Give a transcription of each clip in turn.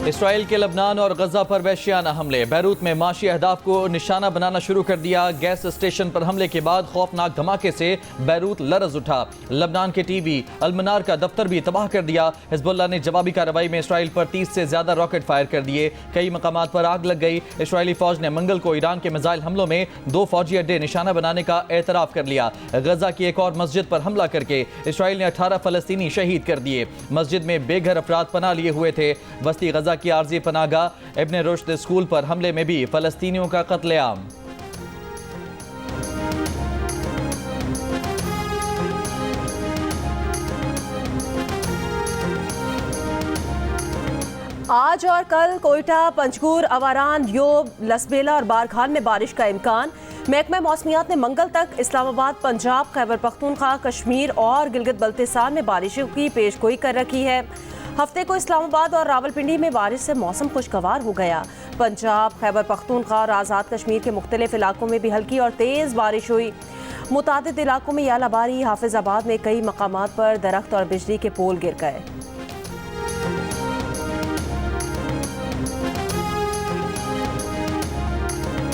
Israel के लबनान और गजा पर वहशियाना हमले। बैरूत में माशी अहदाफ को निशाना बनाना शुरू कर दिया। गैस स्टेशन पर हमले के बाद खौफनाक धमाके से बैरूत लरज उठा। लबनान के टीवी अलमनार का दफ्तर भी तबाह कर दिया। हिजबुल्लाह ने जवाबी कार्रवाई में इसराइल पर 30 से ज्यादा रॉकेट फायर कर दिए। कई मकामात पर आग लग गई। इसराइली फौज ने मंगल को ईरान के मिसाइल हमलों में 2 फौजी अड्डे निशाना बनाने का एतराफ कर लिया। गजा की एक और मस्जिद पर हमला करके इसराइल ने 18 फलस्तीनी शहीद कर दिए। मस्जिद में बेघर अफराद पनाह लिए हुए थे। बस्ती गजा की आरजी पनाहगाह इब्ने रुश्द स्कूल पर हमले में भी फलस्तीनियों का कत्लेआम। आज और कल कोयटा, पंजगुर, अवारान, योब, लसबेला और बारखान में बारिश का इम्कान। महकमा मौसमियात ने मंगल तक इस्लामाबाद, पंजाब, खैबर पख्तूनख्वा, कश्मीर और गिलगित बल्तिस्तान में बारिशों की पेशगोई कर रखी है। हफ्ते को इस्लामाबाद और रावलपिंडी में बारिश से मौसम खुशगवार हो गया। पंजाब, खैबर पख्तूनख्वा और आज़ाद कश्मीर के मुख्तलिफ इलाकों में भी हल्की और तेज़ बारिश हुई। मुतादिद इलाकों में यालाबारी। हाफिजाबाद में कई मकामात पर दरख्त और बिजली के पोल गिर गए।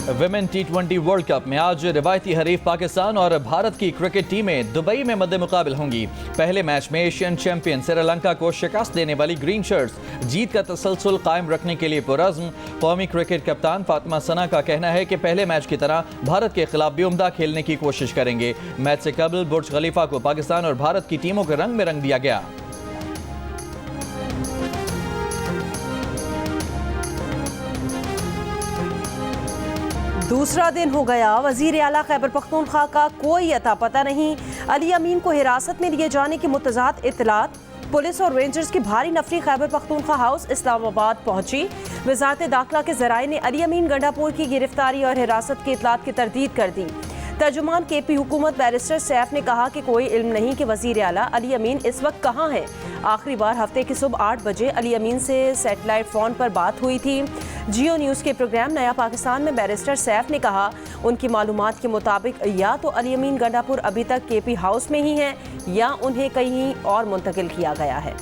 विमेन T20 वर्ल्ड कप में आज रिवायती हरीफ पाकिस्तान और भारत की क्रिकेट टीमें दुबई में मद्दे मुकाबिल होंगी। पहले मैच में एशियन चैंपियन श्रीलंका को शिकस्त देने वाली ग्रीन शर्ट्स जीत का तसलसल कायम रखने के लिए पुरज़्म। कौमी क्रिकेट कप्तान फातिमा सना का कहना है कि पहले मैच की तरह भारत के खिलाफ भी उम्दा खेलने की कोशिश करेंगे। मैच से कबल बुर्ज खलीफा को पाकिस्तान और भारत की टीमों के रंग में रंग दिया गया। दूसरा दिन हो गया। वजीर आला खैबर पख्तूनख्वा का कोई अता पता नहीं। अली अमीन को हिरासत में लिए जाने की मुतज़ाद इत्तलात। पुलिस और रेंजर्स की भारी नफरी खैबर पख्तूनख्वा हाउस इस्लामाबाद पहुंची। वजारत दाखिला के ज़राए ने अली अमीन गंडापुर की गिरफ्तारी और हिरासत की इत्तलात की तरदीद कर दी। तर्जुमान KP हुकूमत बैरिस्टर सैफ ने कहा कि कोई इल्म नहीं कि वजीर आला अली अमीन इस वक्त कहाँ हैं। आखिरी बार हफ्ते की सुबह 8 बजे अली अमीन से सैटेलाइट फ़ोन पर बात हुई थी। जियो न्यूज़ के प्रोग्राम नया पाकिस्तान में बैरिस्टर सैफ ने कहा उनकी मालूमात के मुताबिक या तो अली अमीन गंडापुर अभी तक KP हाउस में ही हैं या उन्हें कहीं और मुंतकिल किया गया है।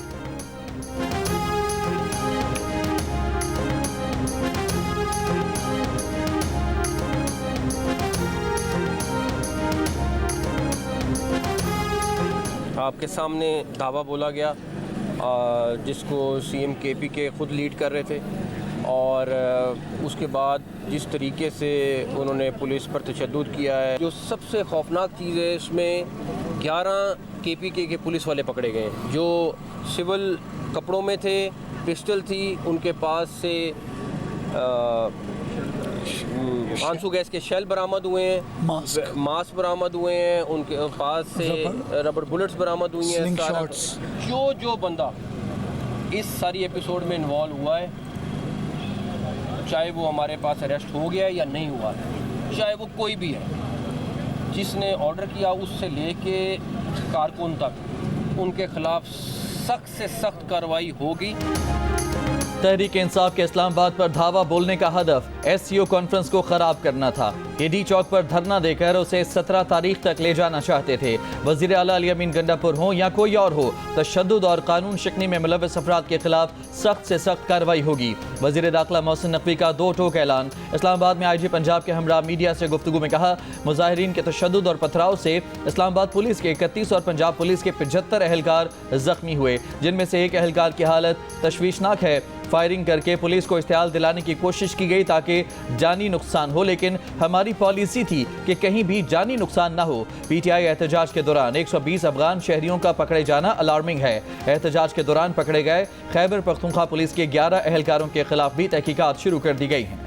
आपके सामने दावा बोला गया जिसको CM KP के ख़ुद लीड कर रहे थे, और उसके बाद जिस तरीके से उन्होंने पुलिस पर तशद्दुद किया है, जो सबसे खौफनाक चीज़ है इसमें 11 KPK के पुलिस वाले पकड़े गए जो सिविल कपड़ों में थे, पिस्टल थी उनके पास से, आंसू गैस के शेल बरामद हुए हैं, मास्क बरामद हुए हैं, उनके पास से रबर बुलेट्स बरामद हुई हैं। जो बंदा इस सारी एपिसोड में इन्वॉल्व हुआ है, चाहे वो हमारे पास अरेस्ट हो गया है या नहीं हुआ है, चाहे वो कोई भी है, जिसने ऑर्डर किया उससे लेके कारकुन तक, उनके खिलाफ सख्त से सख्त कार्रवाई होगी। तहरीक इंसाफ के इस्लामाबाद पर धावा बोलने का हदफ SCO कॉन्फ्रेंस को खराब करना था। AD चौक पर धरना देकर उसे 17 तारीख तक ले जाना चाहते थे। वजीर आला अली अमीन गंडापुर हो या कोई और हो, तशद्दुद और कानून शिकनी में मुलव्वस अफराद के खिलाफ सख्त से सख्त कार्रवाई होगी। वजीर दाखिला मोहसिन नकवी का 2 टोक ऐलान। इस्लामाबाद में IG पंजाब के हमरा मीडिया से गुफ्तगू में कहा, मुजाहिरीन के तशद्दुद और पथराव से इस्लामाबाद पुलिस के 31 और पंजाब पुलिस के 75 एहलकार जख्मी हुए, जिनमें से एक एहलकार की हालत तशवीशनाक है। फायरिंग करके पुलिस को इस्तेहाल दिलाने की कोशिश की गई ताकि जानी नुकसान हो, लेकिन हमारी पॉलिसी थी कि कहीं भी जानी नुकसान ना हो। PTI एहतजाज के दौरान 120 अफगान शहरियों का पकड़े जाना अलार्मिंग है। एहतजाज के दौरान पकड़े गए खैबर पख्तूनख्वा पुलिस के 11 एहलकारों के खिलाफ भी तहकीकात शुरू कर दी गई हैं।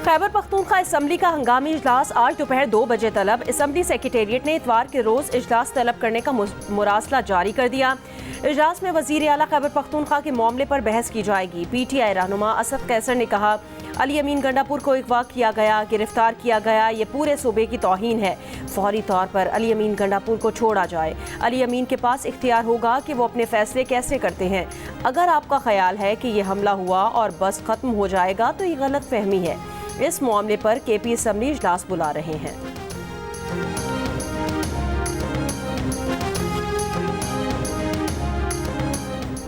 खैबर पख्तूनख्वा असम्बली का हंगामी इजलास आज दोपहर 2 बजे तलब। असम्बली सेक्रेटेरिएट ने इतवार के रोज इजलास तलब करने का मुरासला जारी कर दिया। इजलास में वजीर आला खैबर पख्तूनख्वा के मामले पर बहस की जाएगी। PTI रहनुमा असद कैसर ने कहा, अली अमीन गंडापुर को अगवा किया गया, गिरफ्तार किया गया, ये पूरे सूबे की तौहीन है। फौरी तौर पर अली अमीन गंडापुर को छोड़ा जाए। अली अमीन के पास इख्तियार होगा कि वो अपने फैसले कैसे करते हैं। अगर आपका ख्याल है कि ये हमला हुआ और बस खत्म हो जाएगा तो ये गलत फहमी है। इस मामले पर KP असम्बली इजलास बुला रहे हैं।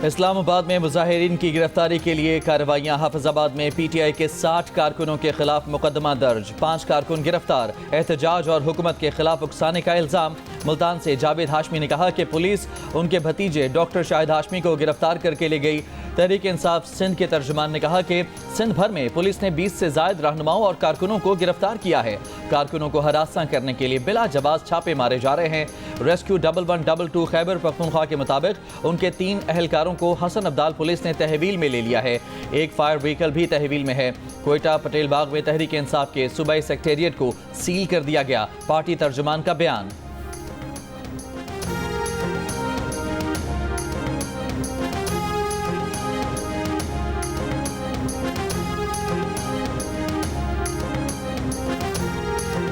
इस्लामाबाद में मुजाहिरीन की गिरफ्तारी के लिए कार्रवाइयां। हाफिजाबाद में PTI के 60 कारकुनों के खिलाफ मुकदमा दर्ज, 5 कारकुन गिरफ्तार। एहतजाज और हुकूमत के खिलाफ उकसाने का इल्ज़ाम। मुल्तान से जावेद हाशमी ने कहा कि पुलिस उनके भतीजे डॉक्टर शाहिद हाशमी को गिरफ्तार करके ले गई। तहरीक इंसाफ सिंध के तर्जुमान ने कहा कि सिंध भर में पुलिस ने 20 से ज़ायद रहनुमाओं और कारकुनों को गिरफ्तार किया है। कारकुनों को हरासा करने के लिए बिला जवाब छापे मारे जा रहे हैं। रेस्क्यू 1122 खैबर पख्तूनख्वा के मुताबिक उनके 3 अहलकारों को हसन अब्दाल पुलिस ने तहवील में ले लिया है। एक फायर व्हीकल भी तहवील में है। कोयटा पटेल बाग में तहरीक इंसाफ के सूबाई सेक्रेटेरिएट को सील कर दिया गया। पार्टी तर्जुमान का बयान।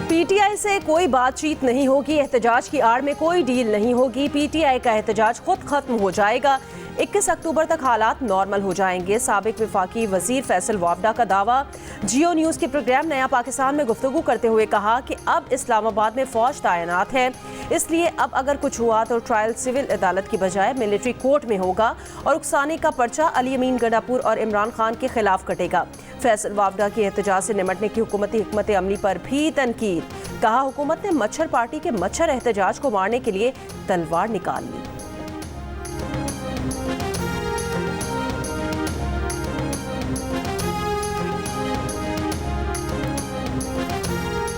PTI से कोई बातचीत नहीं होगी, एहतजाज की आड़ में कोई डील नहीं होगी। PTI का एहतजाज खुद खत्म हो जाएगा। 21 अक्टूबर तक हालात नॉर्मल हो जाएंगे। साबिक वफाकी वजीर फैसल वावडा का दावा। जियो न्यूज़ के प्रोग्राम नया पाकिस्तान में गुफ्तगू करते हुए कहा कि अब इस्लामाबाद में फौज तैनात है, इसलिए अब अगर कुछ हुआ तो ट्रायल सिविल अदालत की बजाय मिलिट्री कोर्ट में होगा और उकसाने का पर्चा अली अमीन गंडापुर और इमरान खान के खिलाफ कटेगा। फैसल वावडा की एहतजाज से निमटने की हुकूमती हिकमत अमली पर भी तनकीद। कहा, हुकूमत ने मच्छर पार्टी के मच्छर एहतजाज को मारने के लिए तलवार निकाल ली।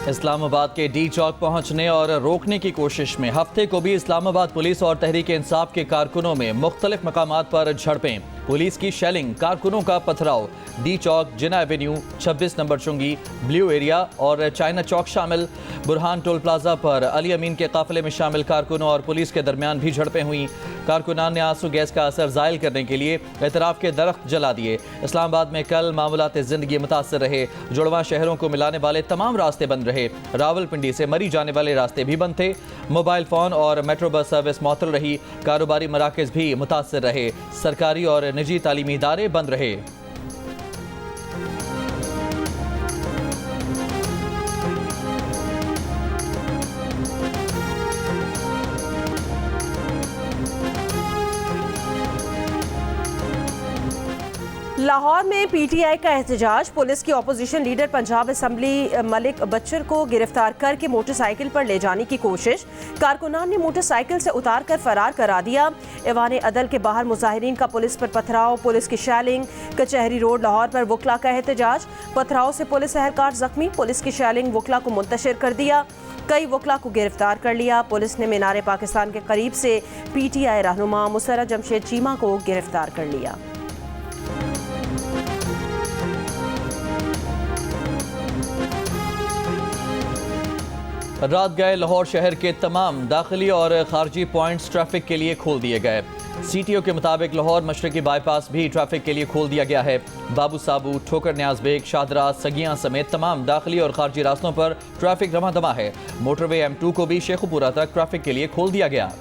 इस्लामाबाद के डी चौक पहुंचने और रोकने की कोशिश में हफ्ते को भी इस्लामाबाद पुलिस और तहरीक इंसाफ के कारकुनों में मुख्तलिफ मकामात पर झड़पें। पुलिस की शेलिंग, कारकुनों का पथराव। डी चौक, जिना एवेन्यू, 26 नंबर चुंगी, ब्लू एरिया और चाइना चौक शामिल। बुरहान टोल प्लाजा पर अली अमीन के काफिले में शामिल कारकुनों और पुलिस के दरमियान भी झड़पें हुई। कारकुनान ने आंसू गैस का असर ज़ायल करने के लिए एतराफ़ के दरख्त जला दिए। इस्लामाबाद में कल मामलात ज़िंदगी मुतासर रहे। जुड़वा शहरों को मिलाने वाले तमाम रास्ते बंद रहे। रावलपिंडी से मरी जाने वाले रास्ते भी बंद थे। मोबाइल फ़ोन और मेट्रो बस सर्विस मअतल रही। कारोबारी मराकज़ भी मुतासर रहे। सरकारी और निजी तालीमी इदारे बंद रहे। लाहौर में PTI का एहतजाज। पुलिस की opposition leader Punjab assembly Malik Bhachar को गिरफ्तार करके मोटरसाइकिल पर ले जाने की कोशिश। कारकुनान ने मोटरसाइकिल से उतार कर फरार करा दिया। ऐवान अदल के बाहर मुजाहिरीन का पुलिस पर पथराव, पुलिस की शैलिंग। कचहरी रोड लाहौर पर वकला का एहतजाज। पथराव से पुलिस एहलकार जख्मी। पुलिस की शैलिंग वकला को मुंतशिर कर दिया। कई वकला को गिरफ्तार कर लिया। पुलिस ने मीनार पाकिस्तान के करीब से PTI रहनुमा मुसर्रा जमशेद चीमा को गिरफ्तार कर लिया। रात गए लाहौर शहर के तमाम दाखिली और खारजी पॉइंट्स ट्रैफिक के लिए खोल दिए गए। CTO के मुताबिक लाहौर मशरकी बाईपास भी ट्रैफिक के लिए खोल दिया गया है। बाबू साबू, ठोकर न्याज बेग, शादरा, सगियां समेत तमाम दाखिली और खारजी रास्तों पर ट्रैफिक रमा दमा है। मोटरवे M2 को भी शेखुपुरा तक ट्रैफिक के लिए खोल दिया गया।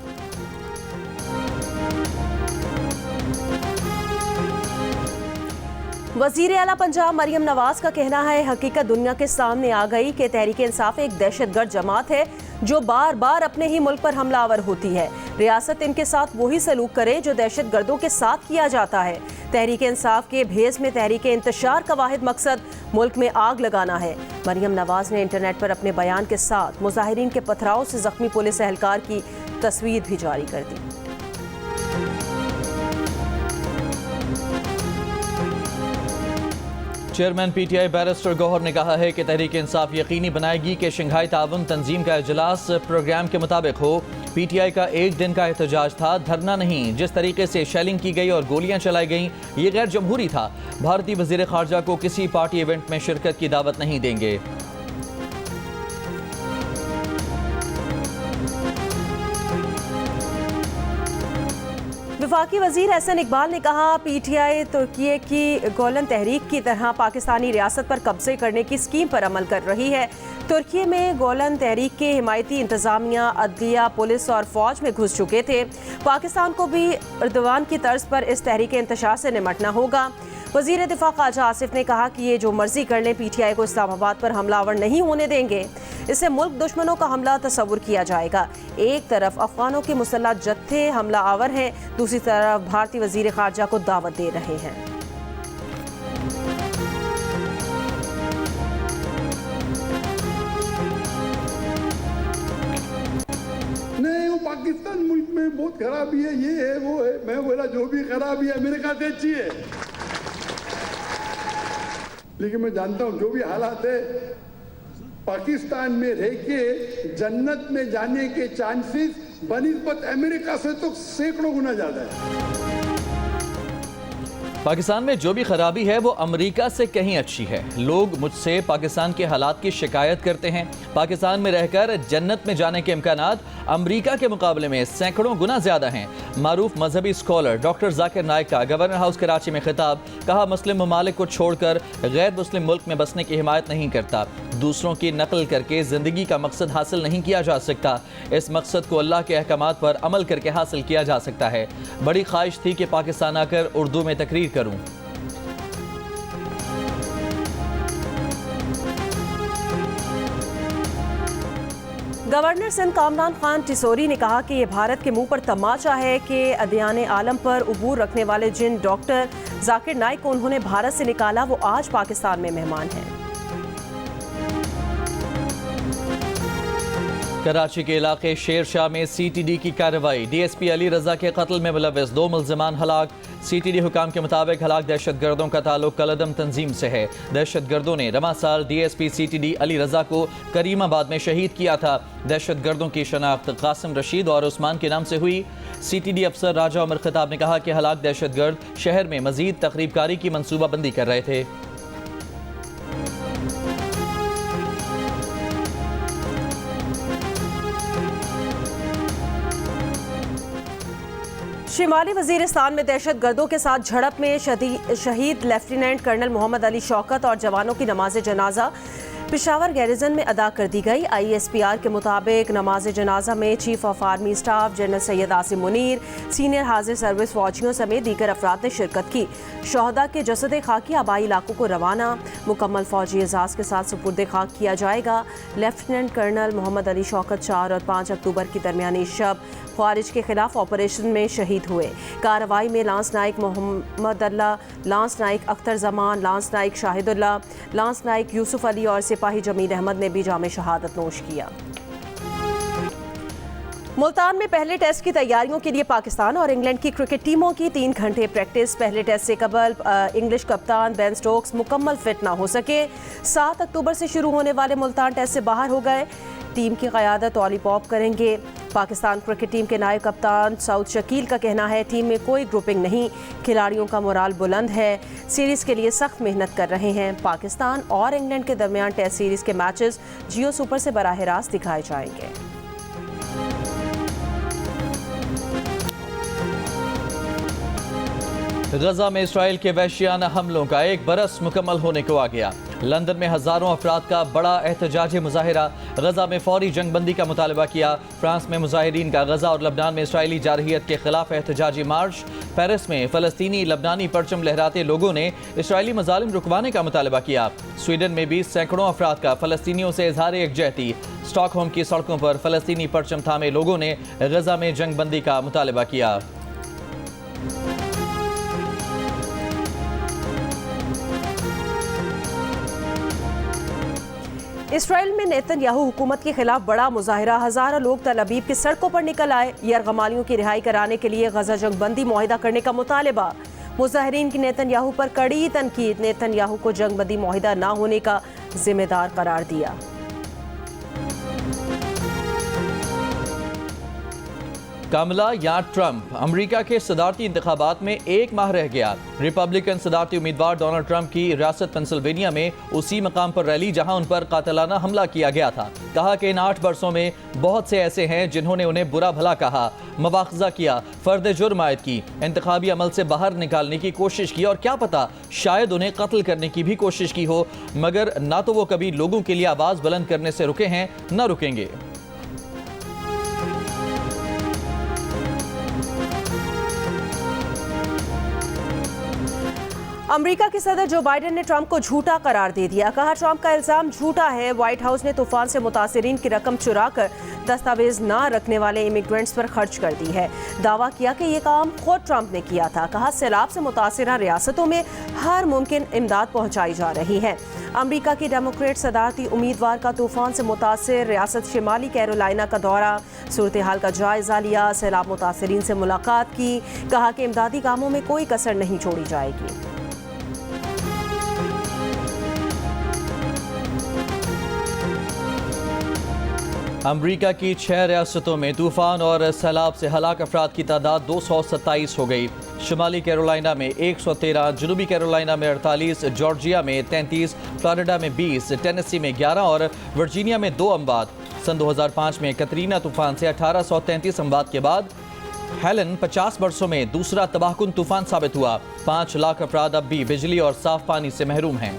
वज़ीर आला पंजाब मरियम नवाज का कहना है, हकीकत दुनिया के सामने आ गई कि तहरीक इंसाफ एक दहशतगर्द जमात है जो बार बार अपने ही मुल्क पर हमलावर होती है। रियासत इनके साथ वही सलूक करे जो दहशतगर्दों के साथ किया जाता है। तहरीक इंसाफ के भेस में तहरीक इंतशार का वाहिद मकसद मुल्क में आग लगाना है। मरियम नवाज ने इंटरनेट पर अपने बयान के साथ मुजाहिरीन के पथराव से जख्मी पुलिस एहलकार की तस्वीर भी जारी कर दी। चेयरमैन PTI बैरिस्टर गौहर ने कहा है कि तहरीक इंसाफ यकीनी बनाएगी कि शंघाई ताउन तंजीम का इजलास प्रोग्राम के मुताबिक हो। पीटीआई का एक दिन का एहतजाज था, धरना नहीं। जिस तरीके से शेलिंग की गई और गोलियां चलाई गईं, ये गैर जमहूरी था। भारतीय वजीर खारजा को किसी पार्टी इवेंट में शिरकत की दावत नहीं देंगे। वफाकी वजीर एहसन इकबाल ने कहा, पीटीआई तुर्की की गोलन तहरीक की तरह पाकिस्तानी रियासत पर कब्जे करने की स्कीम पर अमल कर रही है। तुर्की में गोलन तहरीक के हिमायती इंतजामिया, अदलिया, पुलिस और फौज में घुस चुके थे। पाकिस्तान को भी एर्दोगान की तर्ज पर इस तहरीक इंतशार से निमटना होगा। वजीर दिफा ख्वाजा आसिफ ने कहा कि ये जो मर्जी कर लें, पीटीआई को इस्लामाबाद पर हमलावर नहीं होने देंगे। इससे मुल्क दुश्मनों का हमला तस्वुर किया जाएगा। एक तरफ अफगानों के मुसल्लह जत्थे हमला आवर हैं, दूसरी तरफ भारतीय वजीर खारजा को दावत दे रहे हैं। नहीं, वो पाकिस्तान मुल्क में बहुत खराबी है, ये है वो है। मैं बोला जो भी खराबी है अमेरिका से अच्छी है, लेकिन मैं जानता हूं जो भी हालात है, पाकिस्तान में रह के जन्नत में जाने के चांसेस बनिस्बत अमेरिका से तो सैकड़ों गुना ज्यादा है। पाकिस्तान में जो भी खराबी है वो अमेरिका से कहीं अच्छी है। लोग मुझसे पाकिस्तान के हालात की शिकायत करते हैं। पाकिस्तान में रहकर जन्नत में जाने के इम्कानात अमेरिका के मुकाबले में सैकड़ों गुना ज्यादा हैं। मारूफ मजहबी स्कॉलर डॉक्टर जाकिर नाइक का गवर्नर हाउस कराची में खिताब, कहा मुस्लिम ममालिक को छोड़कर गैर मुस्लिम मुल्क में बसने की हिमायत नहीं करता। दूसरों की नकल करके जिंदगी का मकसद हासिल नहीं किया जा सकता। इस मकसद को अल्लाह के अहकामात पर अमल करके हासिल किया जा सकता है। बड़ी ख्वाहिश थी कि पाकिस्तान आकर उर्दू में तकरीर करूं। गवर्नर सिंध कामरान खान टिसोरी ने कहा कि ये भारत के मुंह पर तमाचा है कि अदयान आलम पर उबूर रखने वाले जिन डॉक्टर जाकिर नाइक को उन्होंने भारत से निकाला, वो आज पाकिस्तान में मेहमान हैं। कराची के इलाके शेर शाह में सीटीडी की कार्रवाई। डीएसपी अली रजा के कत्ल में मुलव्वस 2 मुल्जिमान हलाक। सीटीडी हुकाम के मुताबिक हलाक दहशतगर्दों का ताल्लुक कलदम तंजीम से है। दहशतगर्दों ने रवा साल डीएसपी सीटीडी अली रजा को करीमाबाद में शहीद किया था। दहशतगर्दों की शनाख्त कासिम रशीद और उस्मान के नाम से हुई। सीटीडी अफसर राजा उमर खिताब ने कहा कि हलाक दहशतगर्द शहर में मजीद तकरीबकारी की मनसूबाबंदी कर रहे थे। शिमाली वजीरिस्तान में दहशत गर्दों के साथ झड़प में शहीद लेफ्टिनेंट कर्नल मोहम्मद अली शौकत और जवानों की नमाज जनाजा पेशावर गैरिजन में अदा कर दी गई। ISPR के मुताबिक नमाज जनाजा में chief of army staff general Syed Asim Munir, senior हाजिर सर्विस फौजियों समेत दीगर अफराद ने शिरकत की। शहदा के जसद खाकी आबाई इलाकों को रवाना मुकम्मल फौजी एजाज के साथ सुपुर्द खाक किया जाएगा। लेफ्टिनेंट कर्नल मोहम्मद अली शौकत 4 और 5 अक्टूबर की दरमियानी शब ख्वारिज के खिलाफ ऑपरेशन में शहीद हुए। कार्रवाई में lance naik Mohammad Allah, lance naik Akhtar Zaman, lance naik Shahidullah, lance naik Yusuf Ali और सिपाही जमील अहमद ने भी जामे शहादत नोश किया। मुल्तान में पहले टेस्ट की तैयारियों के लिए पाकिस्तान और इंग्लैंड की क्रिकेट टीमों की 3 घंटे प्रैक्टिस। पहले टेस्ट से कबल इंग्लिश कप्तान बेन स्टोक्स मुकम्मल फिट ना हो सके। 7 अक्टूबर से शुरू होने वाले मुल्तान टेस्ट से बाहर हो गए। टीम की क़यादत ऑली पॉप करेंगे। पाकिस्तान क्रिकेट टीम के नायब कप्तान सऊद शकील का कहना है टीम में कोई ग्रुपिंग नहीं, खिलाड़ियों का मोराल बुलंद है, सीरीज़ के लिए सख्त मेहनत कर रहे हैं। पाकिस्तान और इंग्लैंड के दरमियान टेस्ट सीरीज़ के मैचेस जियो सुपर से बराह रास्त दिखाए जाएंगे। गजा में इसराइल के वहशियाना हमलों का 1 बरस मुकम्मल होने को आ गया। लंदन में हजारों अफराद का बड़ा एहतजाजी मुजाहिरा। गजा में फौरी जंगबंदी का मुतालबा किया। फ्रांस में मुजाहिरीन का गजा और लबनान में इसराइली जारहियत के खिलाफ एहतजाजी मार्च। पेरिस में फ़लस्तीनी लबनानी परचम लहराते लोगों ने इसराइली मजालिम रुकवाने का मुतालबा किया। स्वीडन में भी सैकड़ों अफराद का फ़लस्तीनियों से इजहार यकजहती। स्टॉकहोम की सड़कों पर फ़लस्तीनी परचम थामे लोगों ने गजा में जंगबंदी का मुतालबा किया। इसराइल में नेतन्याहू हुकूमत के खिलाफ बड़ा मुजाहिरा। हजारों लोग तल अबीब की सड़कों पर निकल आए। यरगमालियों की रिहाई कराने के लिए गजा जंगबंदी मुआहिदा करने का मुतालबा। मुजाहिरीन की नेतन्याहू पर कड़ी तनकीद। नेतन्याहू को जंगबंदी मुआहिदा ना होने का जिम्मेदार करार दिया। कमला या ट्रंप, अमेरिका के सदारती इंतखाबात में एक माह रह गया। रिपब्लिकन सदारती उम्मीदवार डोनाल्ड ट्रंप की रियासत पेंसिल्वेनिया में उसी मकाम पर रैली जहां उन पर कातिलाना हमला किया गया था। कहा कि इन 8 बरसों में बहुत से ऐसे हैं जिन्होंने उन्हें बुरा भला कहा, मवाखज़ा किया, फर्द जुर्म आयद की, इंतखाबी अमल से बाहर निकालने की कोशिश की और क्या पता शायद उन्हें कत्ल करने की भी कोशिश की हो, मगर ना तो वो कभी लोगों के लिए आवाज़ बुलंद करने से रुके हैं न रुकेंगे। अमेरिका के सदर जो बाइडेन ने ट्रंप को झूठा करार दे दिया। कहा ट्रंप का इल्जाम झूठा है। व्हाइट हाउस ने तूफान से मुतासिरीन की रकम चुराकर दस्तावेज ना रखने वाले इमिग्रेंट्स पर खर्च कर दी है। दावा किया कि ये काम खुद ट्रंप ने किया था। कहा सैलाब से मुतासिरा रियासतों में हर मुमकिन इमदाद पहुंचाई जा रही है। अमेरिका की डेमोक्रेट सदारती उम्मीदवार का तूफान से मुतासिर रियासत शिमाली कैरोलिना का दौरा, सूरत हाल का जायजा लिया, सैलाब मुतासिरीन से मुलाकात की। कहा कि इमदादी कामों में कोई कसर नहीं छोड़ी जाएगी। अमरीका की 6 रियासतों में तूफान और सैलाब से हलाक अफराद की तादाद 227 हो गई। शुमाली कैरोलिना में 113, जनूबी कैरोलिना में 48, जॉर्जिया में 33, फ्लोरिडा में 20, टेनेसी में 11 और वर्जीनिया में 2 अमवात। सन 2005 में कतरीना तूफान से 1833 अमवात के बाद हेलन 50 वर्षों में दूसरा तबाहकुन तूफान साबित हुआ। 5 लाख अफराद अब भी बिजली और साफ पानी से महरूम हैं।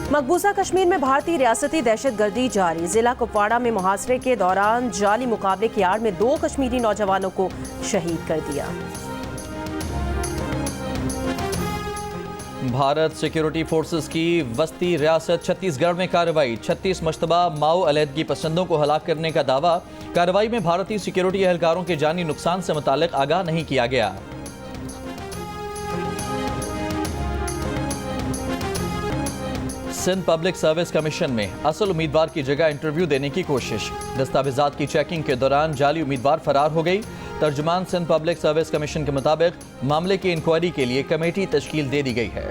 मकबूजा कश्मीर में भारतीय रियासती दहशतगर्दी जारी। जिला कुपवाड़ा में मुहासरे के दौरान जाली मुकाबले की आड़ में 2 कश्मीरी नौजवानों को शहीद कर दिया। भारत सिक्योरिटी फोर्सेस की वस्ती रियासत छत्तीसगढ़ में कार्रवाई। 36 मुश्तबा माओ अलहदगी पसंदों को हलाक करने का दावा। कार्रवाई में भारतीय सिक्योरिटी एहलकारों के जानी नुकसान से मुतालिक आगाह नहीं किया गया। सिंध पब्लिक सर्विस कमीशन में असल उम्मीदवार की जगह इंटरव्यू देने की कोशिश। दस्तावेजात की चेकिंग के दौरान जाली उम्मीदवार फरार हो गई। तर्जुमान सिंध पब्लिक सर्विस कमीशन के मुताबिक मामले की इंक्वायरी के लिए कमेटी तश्कील दे दी गई है।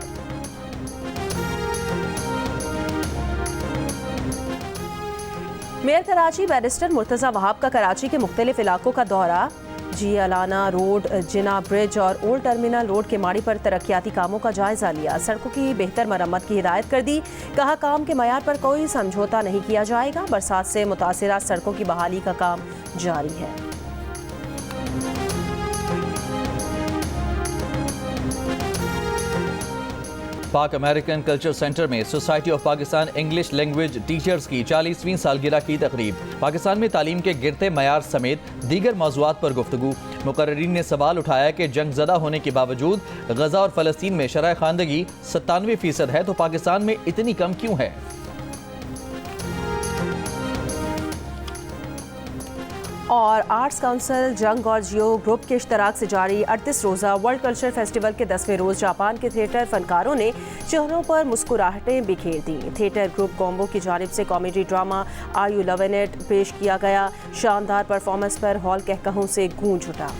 मेयर कराची बैरिस्टर मुर्तजा वहाब का कराची के मुख्तलिफ इलाकों का दौरा। जियालाना रोड, जिना ब्रिज और ओल्ड टर्मिनल रोड के माड़ी पर तरक्याती कामों का जायजा लिया। सड़कों की बेहतर मरम्मत की हिदायत कर दी। कहा काम के मयार पर कोई समझौता नहीं किया जाएगा। बरसात से मुतासिरा सड़कों की बहाली का काम जारी है। पाक अमेरिकन कल्चर सेंटर में society of Pakistan English language teachers की 40वीं सालगिरह की तकरीब। पाकिस्तान में तालीम के गिरते मयार समेत दीगर मौज़ूआत पर गुफ्तगू। मुकर्रिरीन ने सवाल उठाया कि जंगज़दा होने के बावजूद गजा और फ़लस्तीन में शरह खानदगी 97% है तो पाकिस्तान में इतनी कम क्यों है। और आर्ट्स काउंसिल जंग और जियो ग्रुप के इश्तराक से जारी 38 रोज़ा वर्ल्ड कल्चर फेस्टिवल के 10वें रोज़ जापान के थिएटर फनकारों ने चेहरों पर मुस्कुराहटें बिखेर दी। थिएटर ग्रुप कॉम्बो की जानिब से comedy drama are you loving it पेश किया गया। शानदार परफॉर्मेंस पर हॉल कहकहों से गूंज उठा।